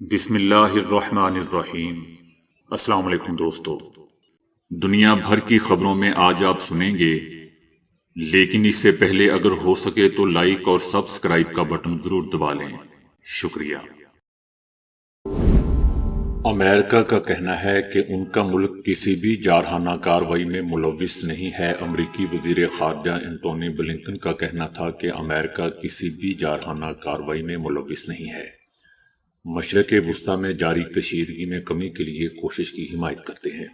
بسم اللہ الرحمن الرحیم۔ السلام علیکم دوستو، دنیا بھر کی خبروں میں آج آپ سنیں گے، لیکن اس سے پہلے اگر ہو سکے تو لائک اور سبسکرائب کا بٹن ضرور دبا لیں۔ شکریہ۔ امریکہ کا کہنا ہے کہ ان کا ملک کسی بھی جارحانہ کارروائی میں ملوث نہیں ہے۔ امریکی وزیر خارجہ انٹونی بلنکن کا کہنا تھا کہ امریکہ کسی بھی جارحانہ کارروائی میں ملوث نہیں ہے، مشرق وسطی میں جاری کشیدگی میں کمی کے لیے کوشش کی حمایت کرتے ہیں۔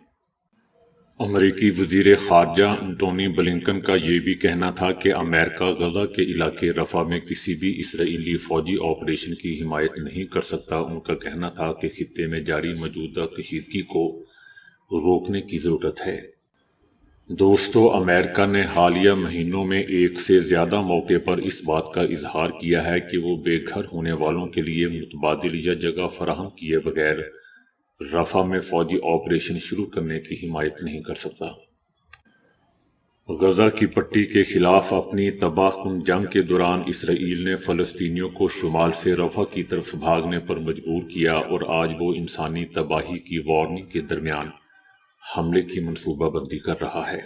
امریکی وزیر خارجہ انٹونی بلنکن کا یہ بھی کہنا تھا کہ امریکہ غزہ کے علاقے رفح میں کسی بھی اسرائیلی فوجی آپریشن کی حمایت نہیں کر سکتا۔ ان کا کہنا تھا کہ خطے میں جاری موجودہ کشیدگی کو روکنے کی ضرورت ہے۔ دوستو، امریکہ نے حالیہ مہینوں میں ایک سے زیادہ موقع پر اس بات کا اظہار کیا ہے کہ وہ بے گھر ہونے والوں کے لیے متبادل یا جگہ فراہم کیے بغیر رفح میں فوجی آپریشن شروع کرنے کی حمایت نہیں کر سکتا۔ غزہ کی پٹی کے خلاف اپنی تباہ کن جنگ کے دوران اسرائیل نے فلسطینیوں کو شمال سے رفح کی طرف بھاگنے پر مجبور کیا، اور آج وہ انسانی تباہی کی وارننگ کے درمیان حملے کی منصوبہ بندی کر رہا ہے،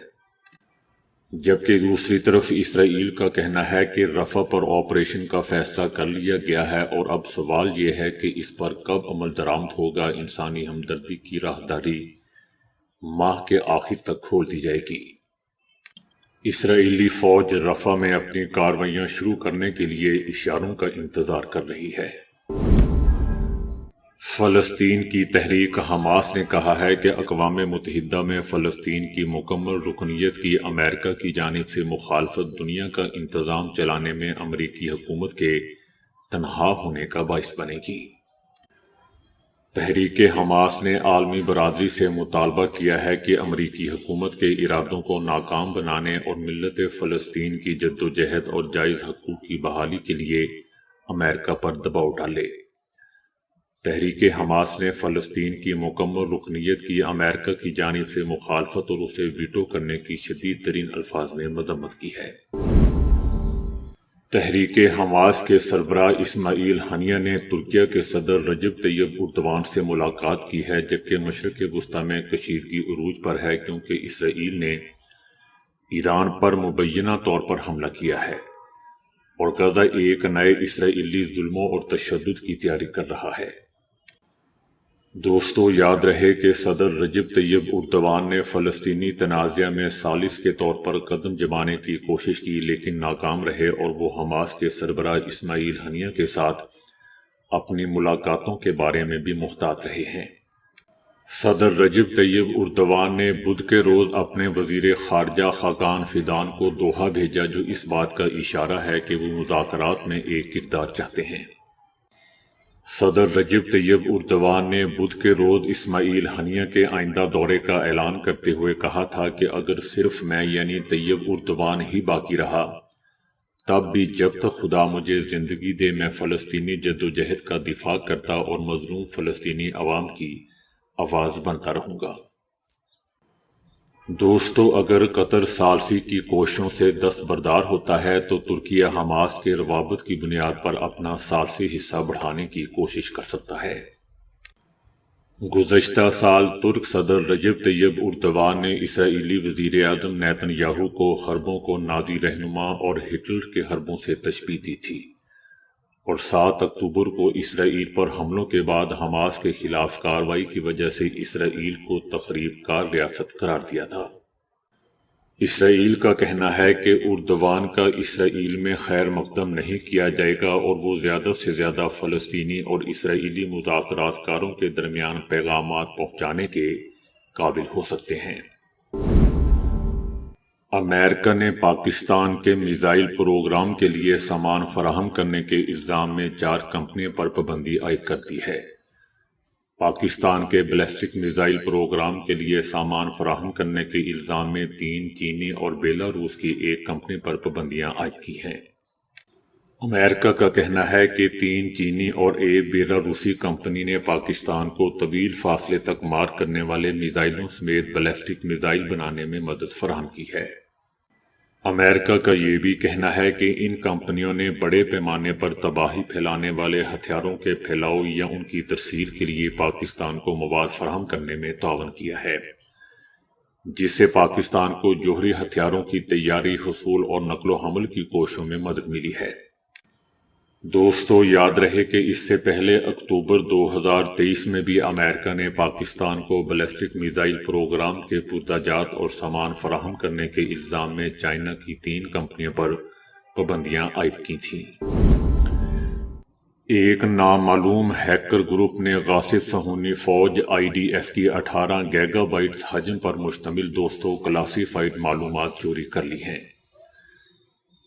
جبکہ دوسری طرف اسرائیل کا کہنا ہے کہ رفح پر آپریشن کا فیصلہ کر لیا گیا ہے، اور اب سوال یہ ہے کہ اس پر کب عمل درآمد ہوگا۔ انسانی ہمدردی کی راہداری ماہ کے آخر تک کھول دی جائے گی۔ اسرائیلی فوج رفح میں اپنی کارروائیاں شروع کرنے کے لیے اشاروں کا انتظار کر رہی ہے۔ فلسطین کی تحریک حماس نے کہا ہے کہ اقوام متحدہ میں فلسطین کی مکمل رکنیت کی امریکہ کی جانب سے مخالفت دنیا کا انتظام چلانے میں امریکی حکومت کے تنہا ہونے کا باعث بنے گی۔ تحریک حماس نے عالمی برادری سے مطالبہ کیا ہے کہ امریکی حکومت کے ارادوں کو ناکام بنانے اور ملت فلسطین کی جدوجہد اور جائز حقوق کی بحالی کے لیے امریکہ پر دباؤ ڈالے۔ تحریک حماس نے فلسطین کی مکمل رکنیت کی امریکہ کی جانب سے مخالفت اور اسے ویٹو کرنے کی شدید ترین الفاظ میں مذمت کی ہے۔ تحریک حماس کے سربراہ اسماعیل ہنیہ نے ترکیہ کے صدر رجب طیب اردوان سے ملاقات کی ہے، جبکہ مشرق وسطی میں کشیدگی عروج پر ہے کیونکہ اسرائیل نے ایران پر مبینہ طور پر حملہ کیا ہے اور غزہ ایک نئے اسرائیلی ظلموں اور تشدد کی تیاری کر رہا ہے۔ دوستو، یاد رہے کہ صدر رجب طیب اردوان نے فلسطینی تنازع میں ثالث کے طور پر قدم جمانے کی کوشش کی، لیکن ناکام رہے، اور وہ حماس کے سربراہ اسماعیل ہنیہ کے ساتھ اپنی ملاقاتوں کے بارے میں بھی محتاط رہے ہیں۔ صدر رجب طیب اردوان نے بدھ کے روز اپنے وزیر خارجہ خاقان فیدان کو دوحہ بھیجا، جو اس بات کا اشارہ ہے کہ وہ مذاکرات میں ایک کردار چاہتے ہیں۔ صدر رجب طیب اردوان نے بدھ کے روز اسماعیل ہنیہ کے آئندہ دورے کا اعلان کرتے ہوئے کہا تھا کہ اگر صرف میں یعنی طیب اردوان ہی باقی رہا، تب بھی جب تک خدا مجھے زندگی دے میں فلسطینی جدوجہد کا دفاع کرتا اور مظلوم فلسطینی عوام کی آواز بنتا رہوں گا۔ دوستو، اگر قطر ثالثی کی کوششوں سے دستبردار ہوتا ہے تو ترکیہ حماس کے روابط کی بنیاد پر اپنا ثالثی حصہ بڑھانے کی کوشش کر سکتا ہے۔ گزشتہ سال ترک صدر رجب طیب اردوان نے اسرائیلی وزیر اعظم نیتن یاہو کو حربوں کو نازی رہنما اور ہٹلر کے حربوں سے تشبیہ دی تھی، اور 7 اکتوبر کو اسرائیل پر حملوں کے بعد حماس کے خلاف کارروائی کی وجہ سے اسرائیل کو تخریب کار ریاست قرار دیا تھا۔ اسرائیل کا کہنا ہے کہ اردوان کا اسرائیل میں خیر مقدم نہیں کیا جائے گا، اور وہ زیادہ سے زیادہ فلسطینی اور اسرائیلی مذاکرات کاروں کے درمیان پیغامات پہنچانے کے قابل ہو سکتے ہیں۔ امریکہ نے پاکستان کے میزائل پروگرام کے لیے سامان فراہم کرنے کے الزام میں 4 کمپنیوں پر پابندی عائد کر دی ہے۔ پاکستان کے بیلسٹک میزائل پروگرام کے لیے سامان فراہم کرنے کے الزام میں 3 چینی اور بیلاروس کی 1 کمپنی پر پابندیاں عائد کی ہیں۔ امریکہ کا کہنا ہے کہ 3 چینی اور 1 بیلاروسی کمپنی نے پاکستان کو طویل فاصلے تک مار کرنے والے میزائلوں سمیت بیلسٹک میزائل بنانے میں مدد فراہم کی ہے۔ امریکہ کا یہ بھی کہنا ہے کہ ان کمپنیوں نے بڑے پیمانے پر تباہی پھیلانے والے ہتھیاروں کے پھیلاؤ یا ان کی ترسیل کے لیے پاکستان کو مواد فراہم کرنے میں تعاون کیا ہے، جس سے پاکستان کو جوہری ہتھیاروں کی تیاری، حصول اور نقل و حمل کی کوششوں میں مدد ملی ہے۔ دوستو، یاد رہے کہ اس سے پہلے اکتوبر 2023 میں بھی امریکہ نے پاکستان کو بیلسٹک میزائل پروگرام کے پرزہ جات اور سامان فراہم کرنے کے الزام میں چائنا کی 3 کمپنیوں پر پابندیاں عائد کی تھیں۔ ایک نامعلوم ہیکر گروپ نے غاصب صہیونی فوج IDF کی 18 گیگا بائٹس حجم پر مشتمل کلاسیفائیڈ معلومات چوری کر لی ہیں۔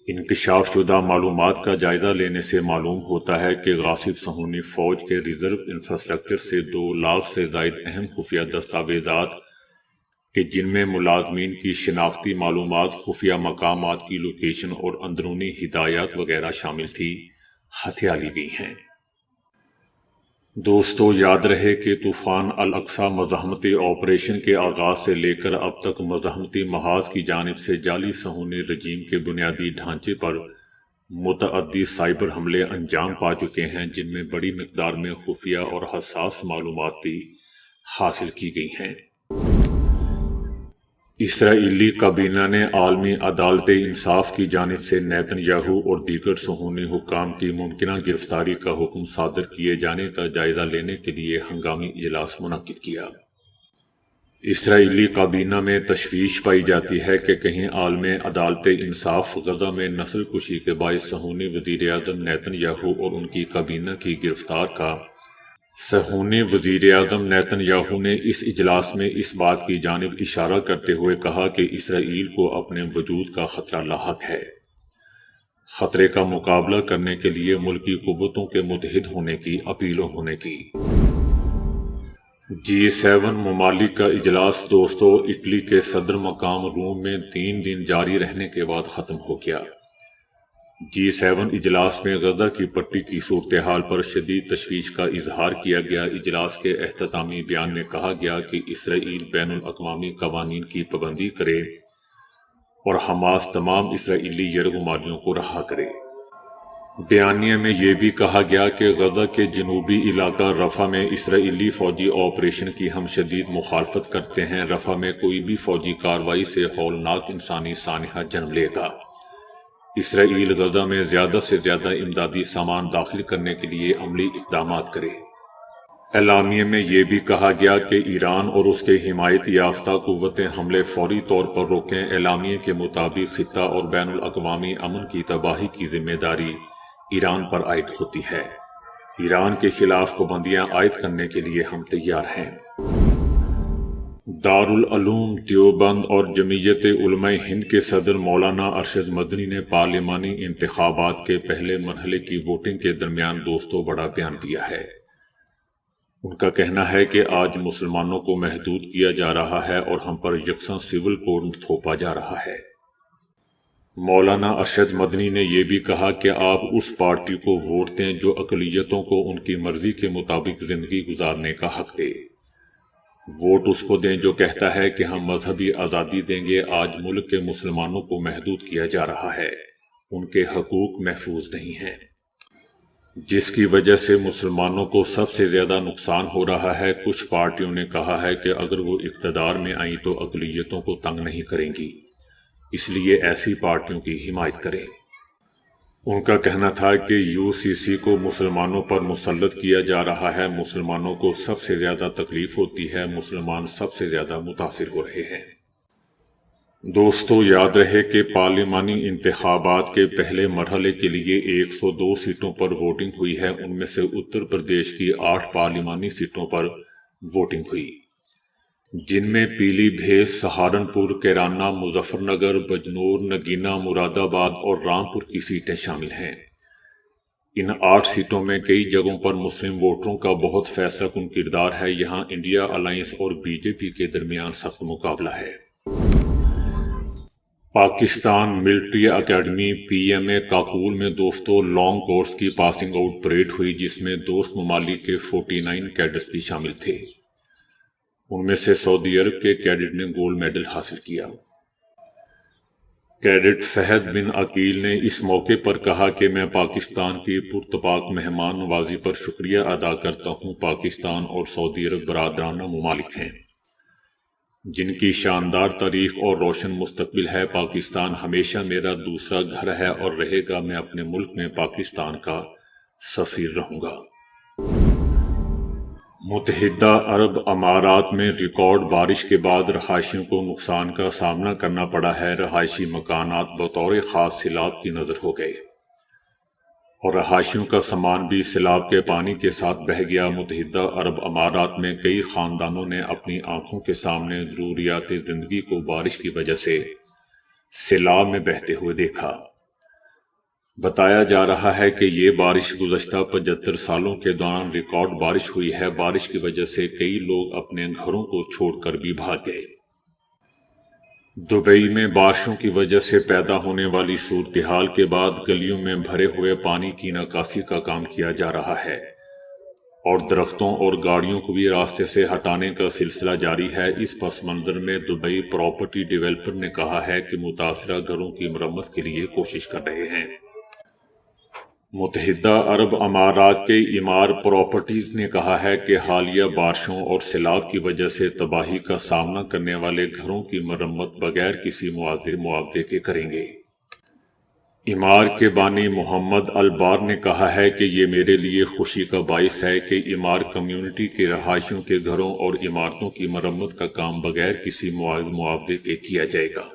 انکشاف شدہ معلومات کا جائزہ لینے سے معلوم ہوتا ہے کہ غاصب صہیونی فوج کے ریزرو انفراسٹرکچر سے 2 لاکھ سے زائد اہم خفیہ دستاویزات کہ جن میں ملازمین کی شناختی معلومات، خفیہ مقامات کی لوکیشن اور اندرونی ہدایات وغیرہ شامل تھی، ہتھیا لی گئی ہیں۔ دوستو، یاد رہے کہ طوفان الاقصی مزاحمتی آپریشن کے آغاز سے لے کر اب تک مزاحمتی محاذ کی جانب سے جعلی صہیونی رجیم کے بنیادی ڈھانچے پر متعدی سائبر حملے انجام پا چکے ہیں، جن میں بڑی مقدار میں خفیہ اور حساس معلومات بھی حاصل کی گئی ہیں۔ اسرائیلی کابینہ نے عالمی عدالت انصاف کی جانب سے نیتن یاہو اور دیگر صہیونی حکام کی ممکنہ گرفتاری کا حکم صادر کیے جانے کا جائزہ لینے کے لیے ہنگامی اجلاس منعقد کیا۔ اسرائیلی کابینہ میں تشویش پائی جاتی ہے کہ کہیں عالمی عدالت انصاف غزہ میں نسل کشی کے باعث صہیونی وزیر اعظم نیتن یاہو اور ان کی کابینہ کی گرفتار کا۔ صہیونی وزیر اعظم نیتن یاہو نے اس اجلاس میں اس بات کی جانب اشارہ کرتے ہوئے کہا کہ اسرائیل کو اپنے وجود کا خطرہ لاحق ہے۔ خطرے کا مقابلہ کرنے کے لیے ملکی قوتوں کے متحد ہونے کی اپیل ہونے کی۔ G7 ممالک کا اجلاس دوستو اٹلی کے صدر مقام روم میں 3 دن جاری رہنے کے بعد ختم ہو گیا۔ G7 اجلاس میں غزہ کی پٹی کی صورتحال پر شدید تشویش کا اظہار کیا گیا۔ اجلاس کے اختتامی بیان میں کہا گیا کہ اسرائیل بین الاقوامی قوانین کی پابندی کرے اور حماس تمام اسرائیلی یرغمالیوں کو رہا کرے۔ بیانیے میں یہ بھی کہا گیا کہ غزہ کے جنوبی علاقہ رفح میں اسرائیلی فوجی آپریشن کی ہم شدید مخالفت کرتے ہیں۔ رفح میں کوئی بھی فوجی کارروائی سے ہولناک انسانی سانحہ جنم لے گا۔ اسرائیل غزہ میں زیادہ سے زیادہ امدادی سامان داخل کرنے کے لیے عملی اقدامات کرے۔ اعلامیے میں یہ بھی کہا گیا کہ ایران اور اس کے حمایت یافتہ قوتیں حملے فوری طور پر روکیں۔ اعلامیے کے مطابق خطہ اور بین الاقوامی امن کی تباہی کی ذمہ داری ایران پر عائد ہوتی ہے۔ ایران کے خلاف پابندیاں عائد کرنے کے لیے ہم تیار ہیں۔ دارالعلوم دیوبند اور جمعیت علماء ہند کے صدر مولانا ارشد مدنی نے پارلیمانی انتخابات کے پہلے مرحلے کی ووٹنگ کے درمیان دوستوں بڑا بیان دیا ہے۔ ان کا کہنا ہے کہ آج مسلمانوں کو محدود کیا جا رہا ہے اور ہم پر یکساں سول کوڈ تھوپا جا رہا ہے۔ مولانا ارشد مدنی نے یہ بھی کہا کہ آپ اس پارٹی کو ووٹ دیں جو اقلیتوں کو ان کی مرضی کے مطابق زندگی گزارنے کا حق دے۔ ووٹ اس کو دیں جو کہتا ہے کہ ہم مذہبی آزادی دیں گے۔ آج ملک کے مسلمانوں کو محدود کیا جا رہا ہے، ان کے حقوق محفوظ نہیں ہیں، جس کی وجہ سے مسلمانوں کو سب سے زیادہ نقصان ہو رہا ہے۔ کچھ پارٹیوں نے کہا ہے کہ اگر وہ اقتدار میں آئیں تو اقلیتوں کو تنگ نہیں کریں گی، اس لیے ایسی پارٹیوں کی حمایت کریں۔ ان کا کہنا تھا کہ UCC کو مسلمانوں پر مسلط کیا جا رہا ہے، مسلمانوں کو سب سے زیادہ تکلیف ہوتی ہے، مسلمان سب سے زیادہ متاثر ہو رہے ہیں۔ دوستو، یاد رہے کہ پارلیمانی انتخابات کے پہلے مرحلے کے لیے 102 سیٹوں پر ووٹنگ ہوئی ہے۔ ان میں سے اتر پردیش کی 8 پارلیمانی سیٹوں پر ووٹنگ ہوئی، جن میں پیلی بھیت، سہارنپور، کیرانہ، مظفر نگر، بجنور، نگینہ، مراد آباد اور رامپور کی سیٹیں شامل ہیں۔ ان 8 سیٹوں میں کئی جگہوں پر مسلم ووٹروں کا بہت فیصلہ کن کردار ہے۔ یہاں انڈیا الائنس اور BJP کے درمیان سخت مقابلہ ہے۔ Pakistan military academy PMA Kakul میں دوستو لانگ کورس کی پاسنگ آؤٹ پریڈ ہوئی، جس میں دوست ممالک کے 49 کیڈٹس بھی شامل تھے۔ ان میں سے سعودی عرب کے کیڈٹ نے گولڈ میڈل حاصل کیا۔ کیڈٹ فہد بن عقیل نے اس موقع پر کہا کہ میں پاکستان کی پرتپاک مہمان نوازی پر شکریہ ادا کرتا ہوں۔ پاکستان اور سعودی عرب برادرانہ ممالک ہیں جن کی شاندار تاریخ اور روشن مستقبل ہے۔ پاکستان ہمیشہ میرا دوسرا گھر ہے اور رہے گا۔ میں اپنے ملک میں پاکستان کا سفیر رہوں گا۔ متحدہ عرب امارات میں ریکارڈ بارش کے بعد رہائشیوں کو نقصان کا سامنا کرنا پڑا ہے۔ رہائشی مکانات بطور خاص سیلاب کی نظر ہو گئے اور رہائشیوں کا سامان بھی سیلاب کے پانی کے ساتھ بہہ گیا۔ متحدہ عرب امارات میں کئی خاندانوں نے اپنی آنکھوں کے سامنے ضروریات زندگی کو بارش کی وجہ سے سیلاب میں بہتے ہوئے دیکھا۔ بتایا جا رہا ہے کہ یہ بارش گزشتہ 75 سالوں کے دوران ریکارڈ بارش ہوئی ہے۔ بارش کی وجہ سے کئی لوگ اپنے گھروں کو چھوڑ کر بھی بھاگ گئے۔ دبئی میں بارشوں کی وجہ سے پیدا ہونے والی صورتحال کے بعد گلیوں میں بھرے ہوئے پانی کی نکاسی کا کام کیا جا رہا ہے اور درختوں اور گاڑیوں کو بھی راستے سے ہٹانے کا سلسلہ جاری ہے۔ اس پس منظر میں دبئی پراپرٹی ڈیولپر نے کہا ہے کہ متاثرہ گھروں کی مرمت کے لیے کوشش کر رہے ہیں۔ متحدہ عرب امارات کے امار پراپرٹیز نے کہا ہے کہ حالیہ بارشوں اور سیلاب کی وجہ سے تباہی کا سامنا کرنے والے گھروں کی مرمت بغیر کسی معاوضے کے کریں گے۔ امار کے بانی محمد البار نے کہا ہے کہ یہ میرے لیے خوشی کا باعث ہے کہ امار کمیونٹی کے رہائشیوں کے گھروں اور عمارتوں کی مرمت کا کام بغیر کسی معاوضے کے کیا جائے گا۔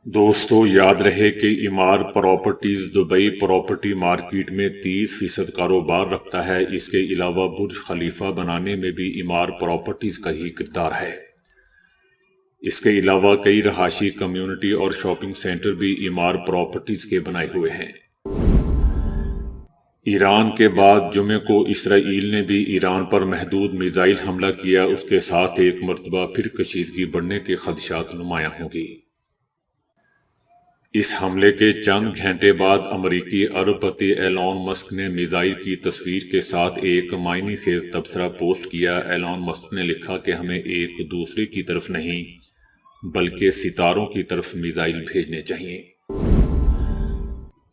دوستو، یاد رہے کہ امار پراپرٹیز دبئی پراپرٹی مارکیٹ میں 30% کاروبار رکھتا ہے۔ اس کے علاوہ برج خلیفہ بنانے میں بھی امار پراپرٹیز کا ہی کردار ہے۔ اس کے علاوہ کئی رہائشی کمیونٹی اور شاپنگ سینٹر بھی امار پراپرٹیز کے بنائے ہوئے ہیں۔ ایران کے بعد جمعے کو اسرائیل نے بھی ایران پر محدود میزائل حملہ کیا۔ اس کے ساتھ ایک مرتبہ پھر کشیدگی بڑھنے کے خدشات نمایاں ہوں گی۔ اس حملے کے چند گھنٹے بعد امریکی ارب پتی ایلون مسک نے میزائل کی تصویر کے ساتھ ایک معنی خیز تبصرہ پوسٹ کیا۔ ایلون مسک نے لکھا کہ ہمیں ایک دوسرے کی طرف نہیں بلکہ ستاروں کی طرف میزائل بھیجنے چاہیے۔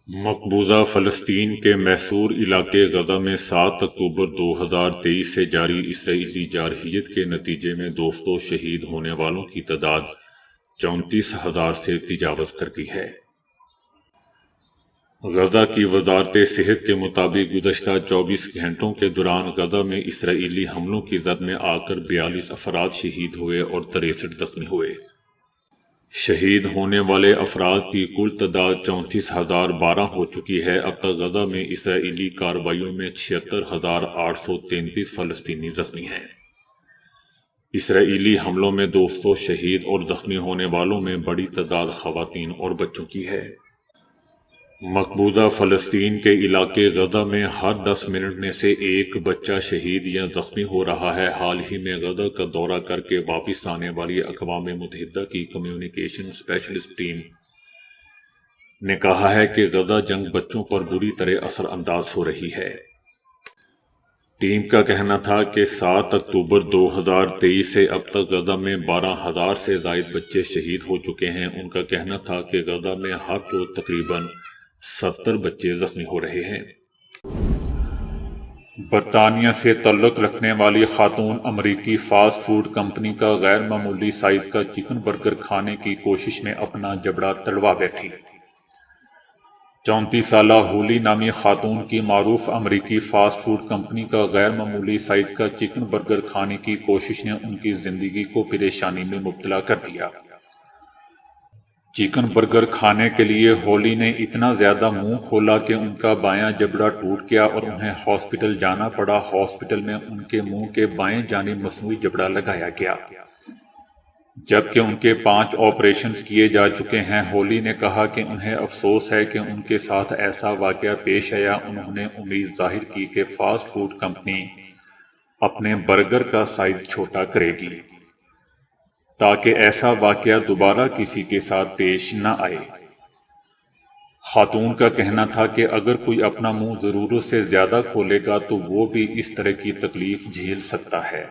مقبوضہ فلسطین کے محصور علاقے غزہ میں 7 اکتوبر 2023 سے جاری اسرائیلی جارحیت کے نتیجے میں دوستوں شہید ہونے والوں کی تعداد 34,000 سے تجاوز کر گئی ہے۔ غزہ کی وزارت صحت کے مطابق گزشتہ 24 گھنٹوں کے دوران غزہ میں اسرائیلی حملوں کی زد میں آ کر 42 افراد شہید ہوئے اور 63 زخمی ہوئے۔ شہید ہونے والے افراد کی کل تعداد 34,012 ہو چکی ہے۔ اب تک غزہ میں اسرائیلی کارروائیوں میں 76,833 فلسطینی زخمی ہیں۔ اسرائیلی حملوں میں دوستوں شہید اور زخمی ہونے والوں میں بڑی تعداد خواتین اور بچوں کی ہے۔ مقبوضہ فلسطین کے علاقے غزہ میں ہر 10 منٹ میں سے ایک بچہ شہید یا زخمی ہو رہا ہے۔ حال ہی میں غزہ کا دورہ کر کے واپس آنے والی اقوام متحدہ کی کمیونیکیشن اسپیشلسٹ ٹیم نے کہا ہے کہ غزہ جنگ بچوں پر بری طرح اثر انداز ہو رہی ہے۔ ٹیم کا کہنا تھا کہ 7 اکتوبر 2023 سے اب تک غزہ میں 12,000 سے زائد بچے شہید ہو چکے ہیں۔ ان کا کہنا تھا کہ غزہ میں ہر روز تقریباً 70 بچے زخمی ہو رہے ہیں۔ برطانیہ سے تعلق رکھنے والی خاتون امریکی فاسٹ فوڈ کمپنی کا غیر معمولی سائز کا چکن برگر کھانے کی کوشش میں اپنا جبڑا تڑوا بیٹھی۔ 34 سالہ ہولی نامی خاتون کی معروف امریکی فاسٹ فوڈ کمپنی کا غیر معمولی سائز کا چکن برگر کھانے کی کوشش نے ان کی زندگی کو پریشانی میں مبتلا کر دیا۔ چکن برگر کھانے کے لیے ہولی نے اتنا زیادہ منہ کھولا کہ ان کا بایاں جبڑا ٹوٹ گیا اور انہیں ہاسپٹل جانا پڑا۔ ہاسپٹل میں ان کے منہ کے بائیں جانب مصنوعی جبڑا لگایا گیا، جبکہ ان کے 5 آپریشنز کیے جا چکے ہیں۔ ہولی نے کہا کہ انہیں افسوس ہے کہ ان کے ساتھ ایسا واقعہ پیش آیا۔ انہوں نے امید ظاہر کی کہ فاسٹ فوڈ کمپنی اپنے برگر کا سائز چھوٹا کرے گی تاکہ ایسا واقعہ دوبارہ کسی کے ساتھ پیش نہ آئے۔ خاتون کا کہنا تھا کہ اگر کوئی اپنا منہ ضرورت سے زیادہ کھولے گا تو وہ بھی اس طرح کی تکلیف جھیل سکتا ہے۔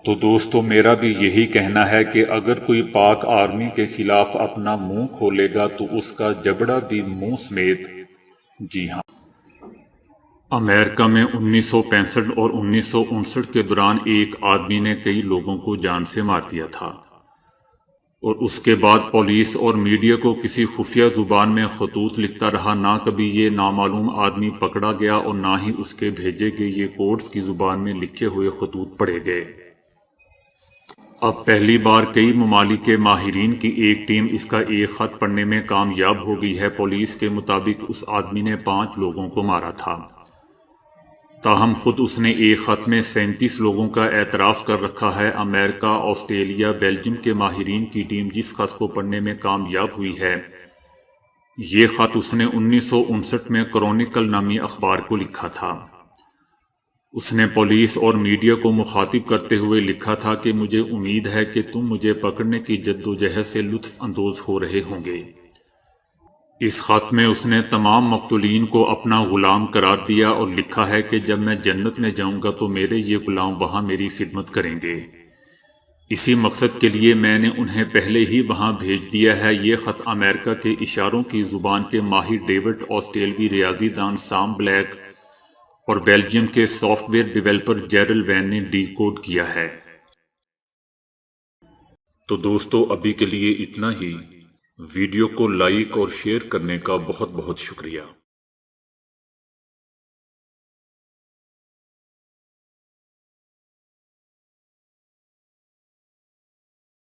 تو دوستو میرا بھی یہی کہنا ہے کہ اگر کوئی پاک آرمی کے خلاف اپنا منہ کھولے گا تو اس کا جبڑا بھی منہ سمیت۔ جی ہاں، امریکہ میں 1965 اور 1959 کے دوران ایک آدمی نے کئی لوگوں کو جان سے مار دیا تھا، اور اس کے بعد پولیس اور میڈیا کو کسی خفیہ زبان میں خطوط لکھتا رہا۔ نہ کبھی یہ نامعلوم آدمی پکڑا گیا اور نہ ہی اس کے بھیجے گئے یہ کوڈز کی زبان میں لکھے ہوئے خطوط پڑھے گئے۔ اب پہلی بار کئی ممالک کے ماہرین کی ایک ٹیم اس کا ایک خط پڑھنے میں کامیاب ہو گئی ہے۔ پولیس کے مطابق اس آدمی نے 5 لوگوں کو مارا تھا، تاہم خود اس نے ایک خط میں 37 لوگوں کا اعتراف کر رکھا ہے۔ امریکہ، آسٹریلیا، بیلجیم کے ماہرین کی ٹیم جس خط کو پڑھنے میں کامیاب ہوئی ہے، یہ خط اس نے 1959 میں کرونیکل نامی اخبار کو لکھا تھا۔ اس نے پولیس اور میڈیا کو مخاطب کرتے ہوئے لکھا تھا کہ مجھے امید ہے کہ تم مجھے پکڑنے کی جدوجہد سے لطف اندوز ہو رہے ہوں گے۔ اس خط میں اس نے تمام مقتولین کو اپنا غلام قرار دیا اور لکھا ہے کہ جب میں جنت میں جاؤں گا تو میرے یہ غلام وہاں میری خدمت کریں گے۔ اسی مقصد کے لیے میں نے انہیں پہلے ہی وہاں بھیج دیا ہے۔ یہ خط امریکہ کے اشاروں کی زبان کے ماہر ڈیوڈ، آسٹریلوی ریاضی دان سام بلیک اور بیلجیم کے سافٹ ویئر ڈیولپر جیرل وین نے ڈی کوڈ کیا ہے۔ تو دوستو ابھی کے لیے اتنا ہی۔ ویڈیو کو لائک اور شیئر کرنے کا بہت بہت شکریہ۔